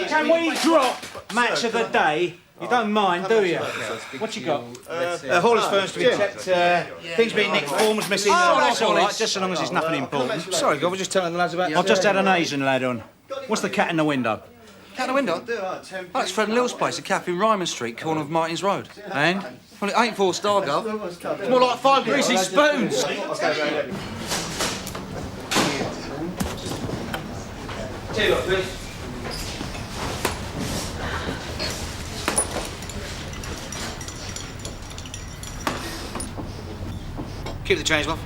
Can we drop match of the day? You don't mind, do you? What you got? Haulers firms to be checked. Things being nicked, forms missing. Oh, that's all right, just so long as it's nothing important. Sorry, God, we're just telling the lads about... I've just had an Asian lad on. What's the cat in the window? Cat in the window? Oh, it's Fred and Lil's place, a cafe in Ryman Street, corner of Martin's Road. And? Well, it ain't 4-star, Gov. It's more like 5 greasy spoons. Tell you what, please. Keep the change, love.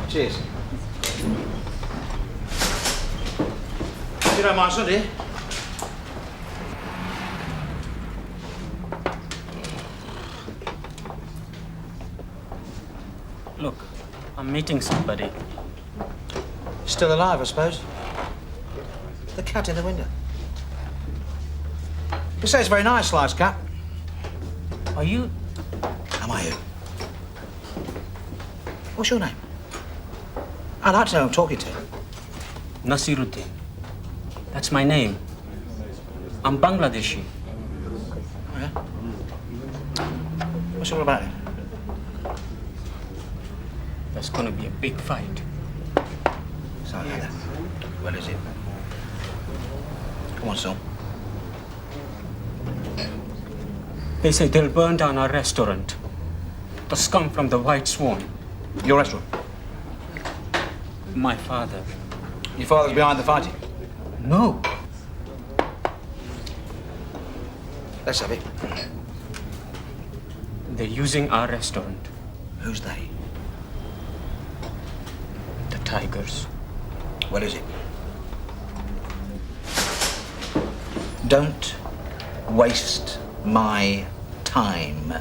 Cheers. You don't mind, son, do you? Look, I'm meeting somebody. Still alive, I suppose. The cat in the window. You say it's very nice, Slice Cat. Are you? Am I you? What's your name? I'd like to know who I'm talking to. Nasiruddin. That's my name. I'm Bangladeshi. Oh, yeah? What's it all about it? There's gonna be a big fight. Something like that. Well, is it? Come on, son. They say they'll burn down our restaurant. The scum from the White Swan. Your restaurant? My father. Your father's behind the fighting? No. Let's have it. They're using our restaurant. Who's they? The Tigers. What is it? Don't waste my time.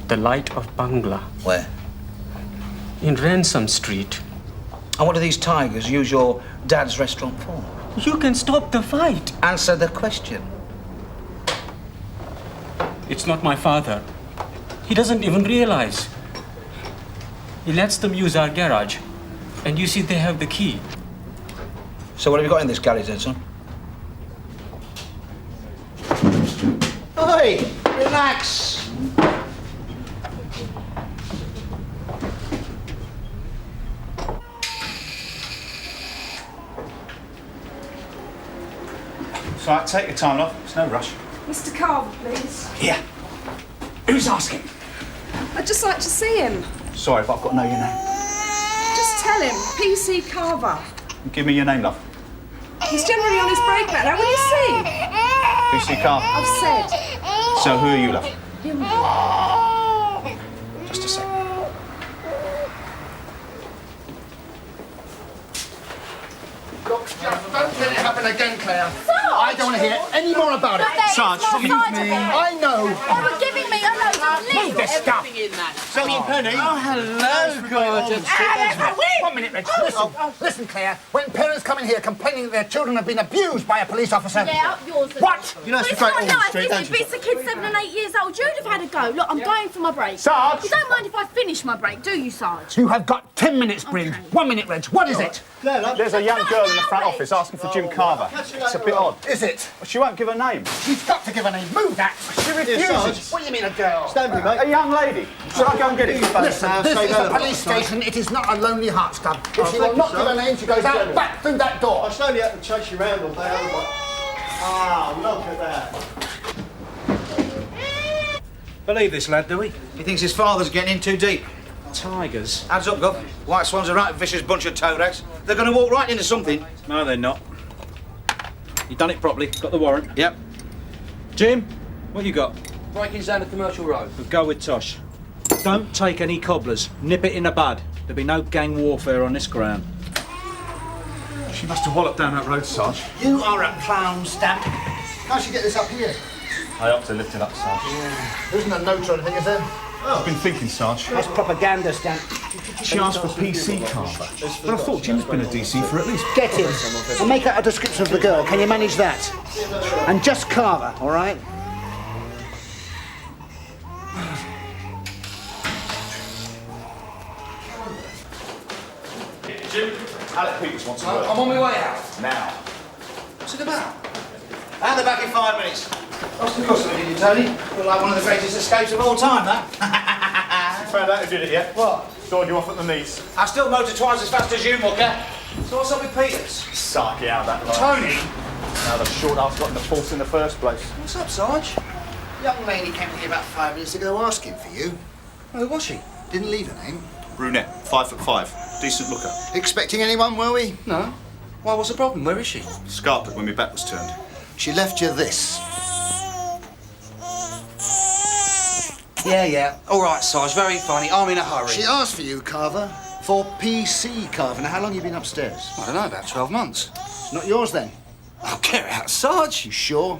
The Light of Bangla. Where? In Ransom Street. And what do these tigers use your dad's restaurant for? You can stop the fight. Answer the question. It's not my father. He doesn't even realize. He lets them use our garage. And you see, they have the key. So what have you got in this garage then, son? Oi! Relax! It's all right, take your time, love. It's no rush. Mr. Carver, please. Yeah. Who's asking? I'd just like to see him. Sorry if I've got to know your name. Just tell him, P.C. Carver. Give me your name, love. He's generally on his break right now. Will you see? PC Carver. I've said. So who are you, love? Him. Just a sec. Look, just don't let it happen again, Claire. I don't want to hear any more about it. Sarge, I know. They were giving me a load of leave. Move this stuff. Zoe and Penny. Oh, hello, gorgeous. 1 minute, Reg. Listen, Claire. When parents come in here complaining that their children have been abused by a police officer... Yeah, yours. What? You know, it's not nice, is it? But it's a kid 7 and 8 years old. You'd have had a go. Look, I'm going for my break. Sarge! You don't mind if I finish my break, do you, Sarge? You have got 10 minutes, Bryn. Okay. 1 minute, Reg. What is it? There's a young girl in the front office asking for Jim Carver. It's a bit odd. Is it? She won't give her name. She's got to give a name. Move that. She refuses. What do you mean, a girl? Stand with me, mate. A young lady. Shall I go and get it? Listen, this is a police station. It is not a Lonely Hearts Club. If she will not give her name, she goes out back through that door. I slowly had to chase you around all day. Ah, look at that. Believe this lad, do we? He thinks his father's getting in too deep. Tigers? Hands up, Gov. White Swan's a right vicious bunch of toe rags. They're going to walk right into something. No, they're not. You done it properly. Got the warrant. Yep. Jim, what you got? Breaking's down the commercial road. We'll go with Tosh. Don't take any cobblers. Nip it in the bud. There'll be no gang warfare on this ground. She must have walloped down that road, Sarge. You are a clown, Stamp. How'd she get this up here? I ought to lift it up, Sarge. There isn't a note or anything, is there? I've been thinking, Sarge. That's propaganda, Stamp. She asked for PC Carver. But I thought Jim's been a DC for at least... Get him and make out a description of the girl. Can you manage that? And just Carver, all right? Jim, Alec Peters wants to work. I'm on my way out. Now. What's it about? And they're back in 5 minutes. What's the cost of it, Tony? Look like one of the greatest escapes of all time, that. Found out who did it yet? What? Stored you off at the knees. I still motor twice as fast as you, mucker. So what's up with Peters? Sark it out that line. Tony? Now the short ass got in the force in the first place. What's up, Sarge? Young lady came in here about 5 minutes ago asking for you. Who was she? Didn't leave her name. Brunette, 5'5", decent looker. Expecting anyone, were we? No. Why, what's the problem? Where is she? Scarpered when my back was turned. She left you this. Yeah. All right, Sarge, very funny. I'm in a hurry. She asked for you, Carver. For PC, Carver. Now, how long have you been upstairs? I don't know, about 12 months. It's not yours, then. I'll get it out, Sarge. You sure?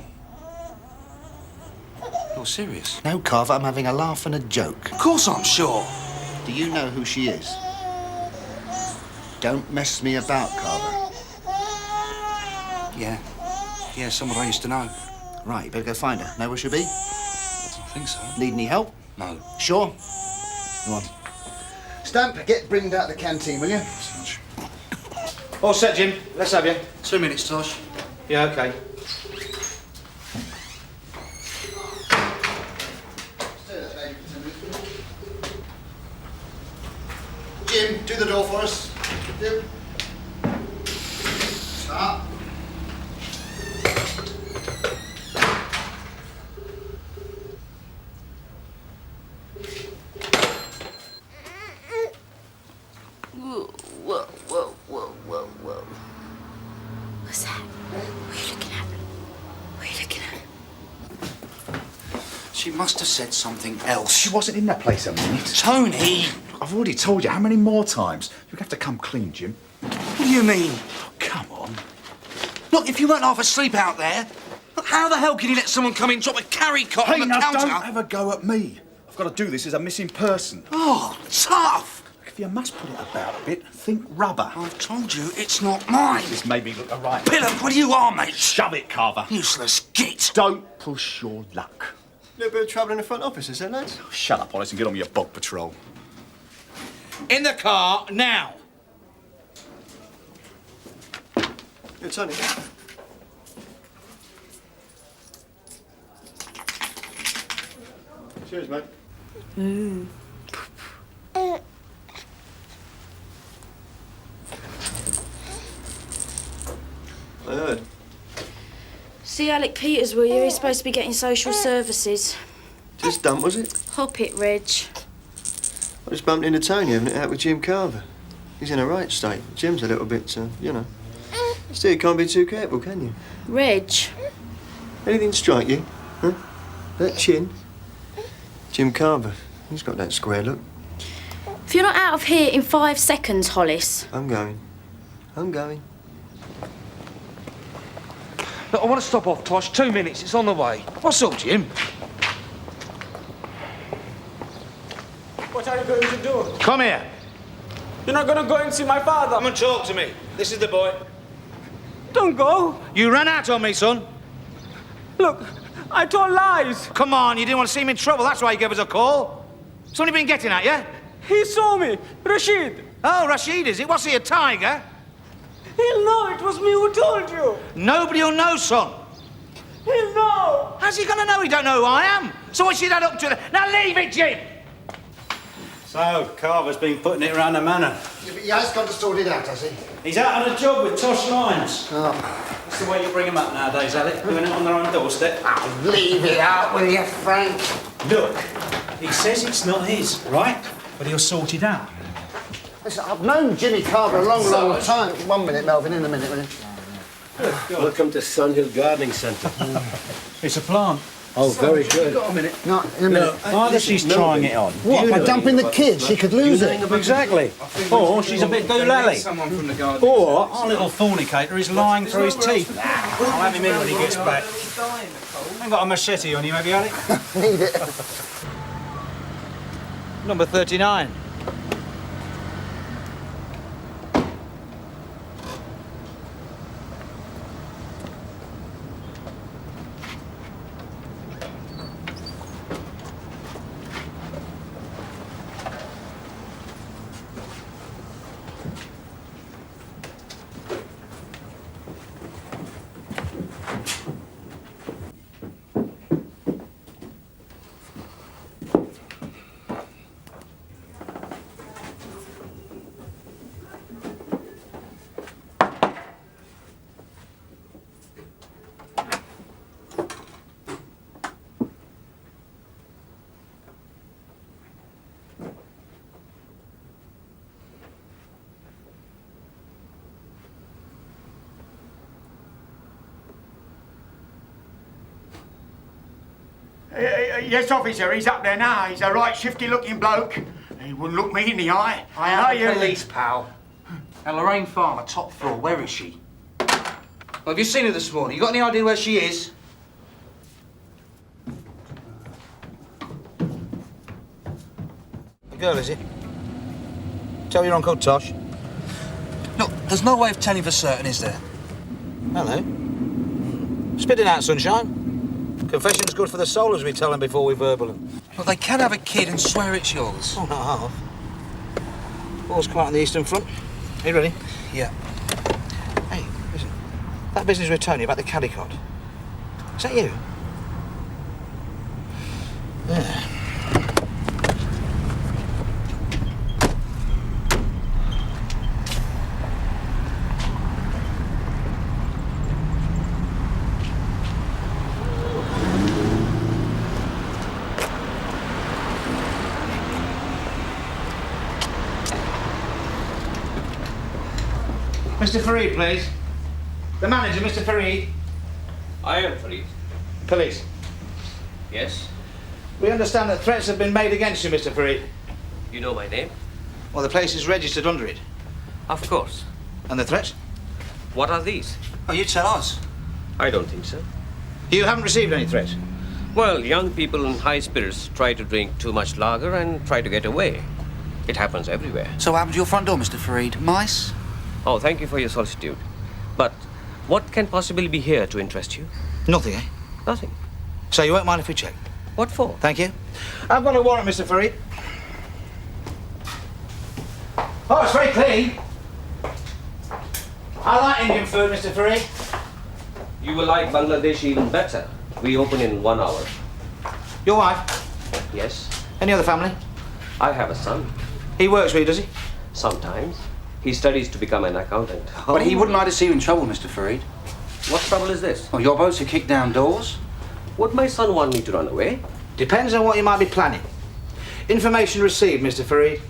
You're serious? No, Carver, I'm having a laugh and a joke. Of course I'm sure. Do you know who she is? Don't mess me about, Carver. Yeah, someone I used to know. Right, you better go find her. Know where she'll be? I think so. Need any help? No. Sure? Come on. Stamp, get Brinded out the canteen, will you? Sarge. All set, Jim. Let's have you. 2 minutes, Tosh. Yeah, OK. Jim, do the door for us. Jim. Start. Whoa. What's that? What are you looking at? What are you looking at? She must have said something else. She wasn't in that place a minute. Tony! I've already told you how many more times. You're going to have to come clean, Jim. What do you mean? Come on. Look, if you weren't half asleep out there, look, how the hell can you let someone come in and drop a carry cot Hey, on the now counter? don't have a go at me. I've got to do this as a missing person. Oh, tough! If you must put it about a bit, think rubber. I've told you it's not mine. This made me look a right. Pillock, what do you are, mate? Shove it, Carver. Useless git. Don't push your luck. Little bit of trouble in the front office, is there, lads? Shut up, Ollis, and get on with your bog patrol. In the car, now. Yeah, Tony. Cheers, mate. I heard. See Alec Peters, will you? He's supposed to be getting social services. Just done, was it? Hop it, Reg. I just bumped into Tony having it out with Jim Carver. He's in a right state. Jim's a little bit, you know. Still, you can't be too careful, can you? Reg. Anything strike you? Huh? That chin? Jim Carver. He's got that square look. If you're not out of here in 5 seconds, Hollis. I'm going. Look, I want to stop off, Tosh. 2 minutes, it's on the way. What's up, Jim? What are you going to do? Come here. You're not going to go and see my father. Come and talk to me. This is the boy. Don't go. You ran out on me, son. Look, I told lies. Come on, you didn't want to see me in trouble. That's why you gave us a call. Somebody been getting at you? He saw me. Rashid. Oh, Rashid, is it? What's he, a tiger? He'll know it was me who told you. Nobody will know, son. He'll know. How's he going to know he don't know who I am? So what's he that up to? Now leave it, Jim! So, Carver's been putting it around the manor. Yeah, but he has got to sort it out, has he? He's out on a job with Tosh Lines. Oh. That's the way you bring them up nowadays, Alec. Doing it on their own doorstep. Oh, leave it out, will you, Frank? Look, he says it's not his, right? But he'll sort it out. Listen, I've known Jimmy Carver a long, long time. 1 minute, Melvin, in a minute, will you? Welcome to Sunhill Gardening Centre. It's a plant. Oh, very good. Got a minute. No, in a minute. Either she's trying it on. What, by dumping the kid? She could lose it. Exactly. Or she's a bit doolally. Someone from the garden. Or our little fornicator is lying through his teeth. I'll have him in when he gets back. Ain't got a machete on you, have you, Alec? Need it. Number 39. Yes, officer, he's up there now. He's a right shifty-looking bloke. He wouldn't look me in the eye. I am the police, pal. Now, Lorraine Farmer, top floor, where is she? Well, have you seen her this morning? You got any idea where she is? The girl, is it? Tell your Uncle Tosh. Look, there's no way of telling for certain, is there? Hello. Spit it out, sunshine. Confession's good for the soul, as we tell them before we verbal them. Look, they can have a kid and swear it's yours. Oh, not half. All's quiet on the Eastern Front. Are you ready? Yeah. Hey, listen. That business with Tony about the Caddicot. Is that you? Yeah. Mr. Fareed, please. The manager, Mr. Fareed. I am Fareed. Police. Yes? We understand that threats have been made against you, Mr. Fareed. You know my name? Well, the place is registered under it. Of course. And the threats? What are these? Oh, you tell us. I don't think so. You haven't received any threats? Well, young people in high spirits try to drink too much lager and try to get away. It happens everywhere. So what happened to your front door, Mr. Fareed? Mice? Oh, thank you for your solicitude. But what can possibly be here to interest you? Nothing, eh? Nothing. So you won't mind if we check? What for? Thank you. I've got a warrant, Mr. Fareed. Oh, it's very clean. I like Indian food, Mr. Fareed. You will like Bangladeshi even better. We open in 1 hour. Your wife? Yes. Any other family? I have a son. He works for you, does he? Sometimes. He studies to become an accountant. But he wouldn't like to see you in trouble, Mr. Fareed. What trouble is this? Well, you're supposed to kick down doors. Would my son want me to run away? Depends on what you might be planning. Information received, Mr. Fareed.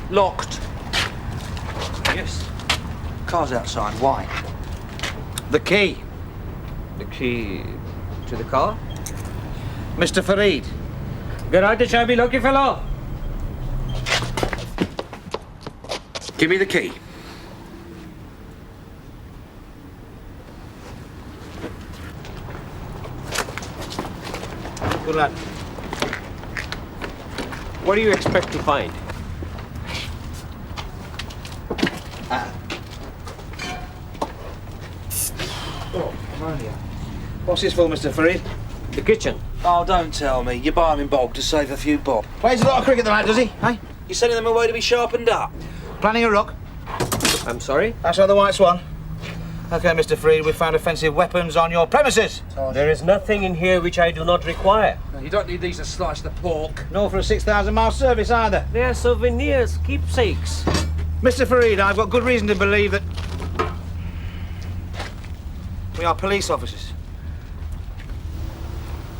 Locked. Yes. Car's outside. Why? The key. The key to the car? Mr. Fareed. Garage chabi, lucky fellow. Give me the key. Good lad. What do you expect to find? What's this for, Mr. Fareed? The kitchen. Oh, don't tell me. You buy him in bulk to save a few bob. Plays a lot of cricket, the lad, does he? Hey? You're sending them away to be sharpened up. Planning a rock? I'm sorry? That's on the White Swan. OK, Mr. Fareed, we found offensive weapons on your premises. There is nothing in here which I do not require. No, you don't need these to slice the pork. Nor for a 6,000-mile service, either. They are souvenirs, keepsakes. Mr. Fareed, I've got good reason to believe that we are police officers.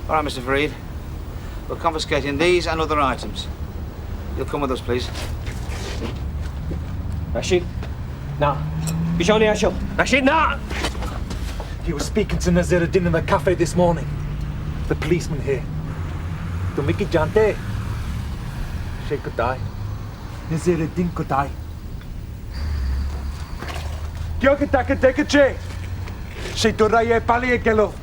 All right, Mr. Fareed. We're confiscating these and other items. You'll come with us, please. Rashid, now. Bishoni Asho. Rashid, now! He was speaking to Naziruddin in the cafe this morning. The policeman here. तुम की जानते? She could die. Naziruddin could die. Kyo kita dekche? She to raye pali ekelo.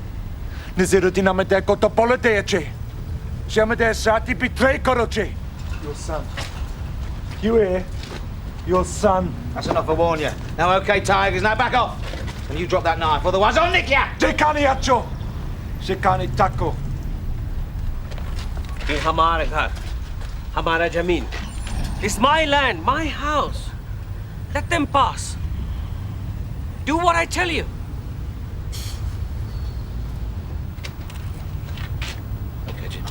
Naziruddin amete ko to polite eche. She amete sati betray koroche. Your son. You here? Your son. That's enough, I warn you. Now, OK, Tigers, now back off. And you drop that knife, otherwise I'll nick ya! Dekani acho. Shekani tako. ये हमारा घर, हमारा जमीन. It's my land, my house. Let them pass. Do what I tell you. OK, Jim.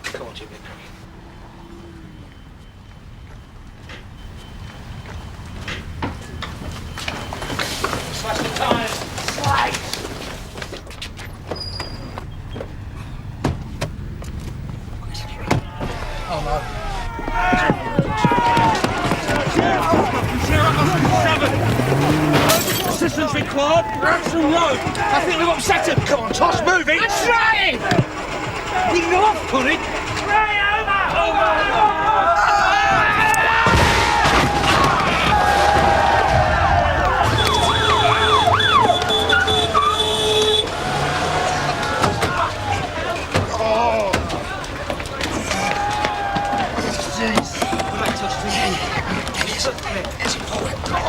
Come on, Jimmy. That's a load. I think we've upset him. Come on, Tosh, move it. I'm trying. We know I've put it.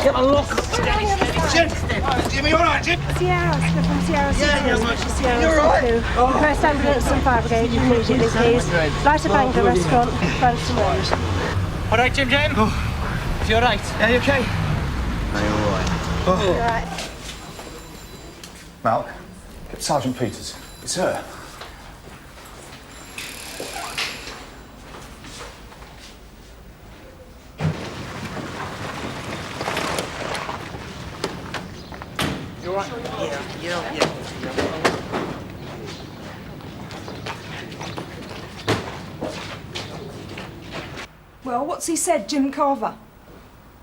Get a lock. Jimmy, all right, Jim? Sierra, Oscar from Sierra Sierra. You're all right? Request ambulance and fire brigade immediately, please. Light a Bangor restaurant, Branston Road. All right, Jim? Oh. Is you all right? Are you okay? Are you all right? All right. Mal, get Sergeant Peters. It's her. You all right? Yeah. Well, what's he said, Jim Carver?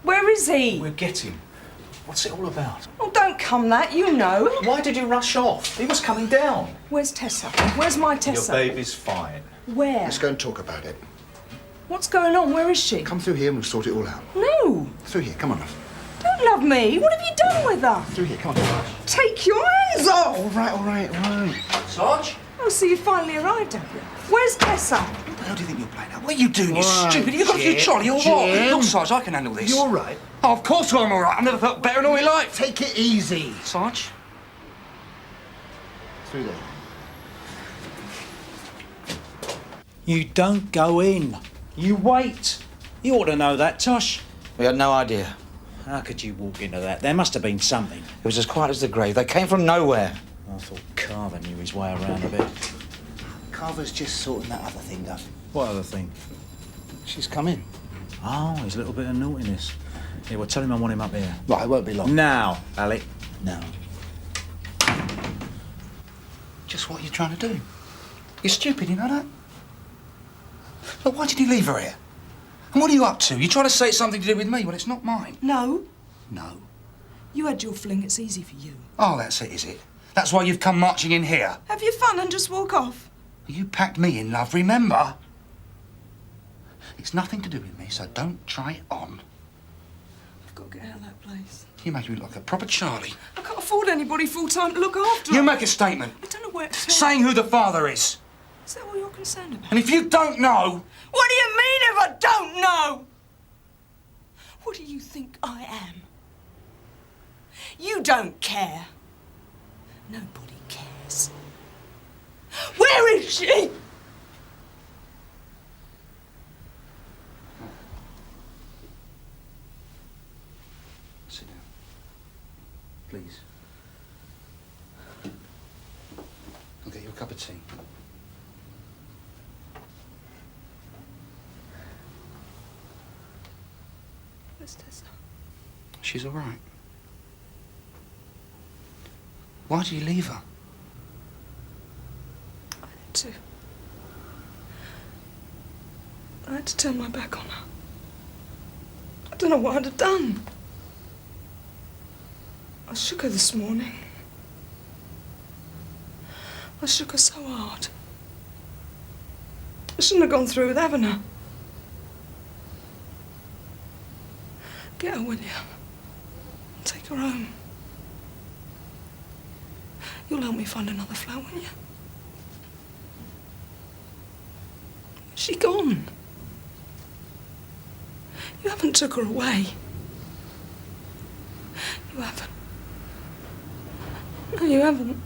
Where is he? We'll get him. What's it all about? Oh, don't come that, you know. Why did you rush off? He was coming down. Where's Tessa? Where's my Tessa? Your baby's fine. Where? Let's go and talk about it. What's going on? Where is she? Come through here and we'll sort it all out. No. Through here, come on, love. Don't love me. What have you done with her? Through here, come on. Take your hands off! All right. Sarge? Oh, so you finally arrived, have you? Where's Tessa? What the hell do you think you're playing at? What are you doing, you All right, stupid? You got to Jim, trolley or what? Jim. Look, Sarge, I can handle this. You're all right. Oh, of course I'm all right. I've never felt better in all my life. Take it easy. Sarge? Through there. You don't go in. You wait. You ought to know that, Tosh. We had no idea. How could you walk into that? There must have been something. It was as quiet as the grave. They came from nowhere. I thought Carver knew his way around a bit. Carver's just sorting that other thing out. What other thing? She's come in. Oh, his little bit of naughtiness. Yeah, well, tell him I want him up here. Right, it won't be long. Now, Alec. No. Just what are you trying to do? You're stupid, you know that? Look, why did you leave her here? And what are you up to? You trying to say it's something to do with me? Well, it's not mine. No. No. You had your fling. It's easy for you. Oh, that's it, is it? That's why you've come marching in here. Have your fun and just walk off. You packed me in, love, remember? It's nothing to do with me, so don't try it on. I've got to get out of that place. You make me look like a proper Charlie. I can't afford anybody full-time to look after You her. make a statement. I don't know where to Saying who the father is. Is that what you're concerned about? And if you don't know... What do you mean if I don't know? What do you think I am? You don't care. Nobody cares. Where is she? Sit down. Please. I'll get you a cup of tea. Where's Tessa? She's all right. Why did you leave her? I had to turn my back on her. I don't know what I'd have done. I shook her this morning. I shook her so hard. I shouldn't have gone through with having her. Get her, will you? Take her home. You'll help me find another flat, won't you? Where's she gone? You haven't took her away. You haven't. No, you haven't.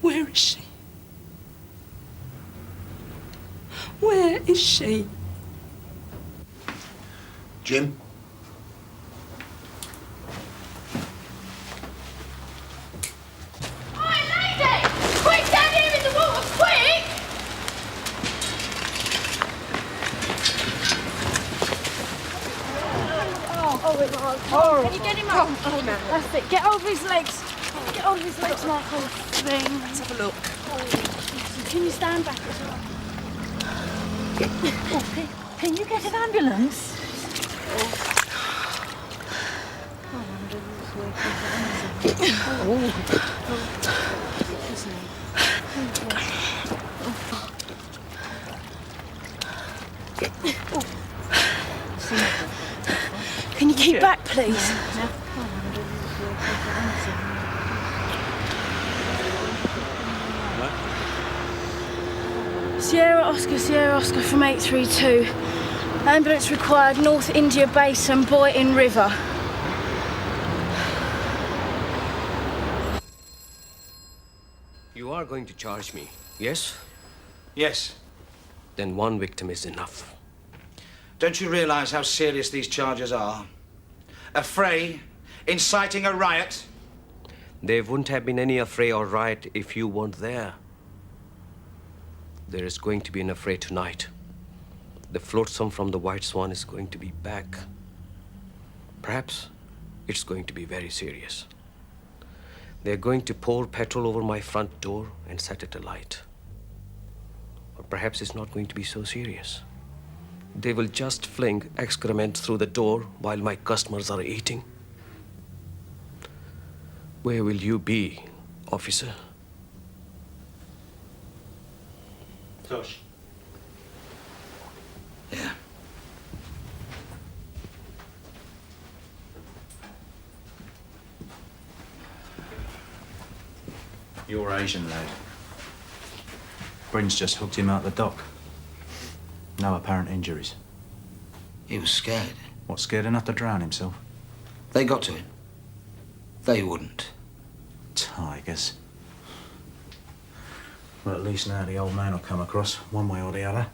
Where is she? Where is she? Jim? Quick, down here in the water, quick! Can you get him up? Oh, no. That's it. Get over his legs. Get over his legs, Michael. Let's have a look. Can you stand back as well? Can you get an ambulance? Can you keep back, please? Sierra Oscar from 832. Ambulance required North India Base and Boyton River. You are going to charge me, yes? Yes. Then one victim is enough. Don't you realise how serious these charges are? A fray, inciting a riot. There wouldn't have been any affray or riot if you weren't there. There is going to be an affray tonight. The flotsam from the White Swan is going to be back. Perhaps it's going to be very serious. They're going to pour petrol over my front door and set it alight. Or perhaps it's not going to be so serious. They will just fling excrement through the door while my customers are eating. Where will you be, officer? Tosh. Yeah. You're Asian, lad. Bryn's just hooked him out the dock. No apparent injuries. He was scared. What, scared enough to drown himself? They got to him. They wouldn't. Tigers. Well, at least now the old man will come across, one way or the other.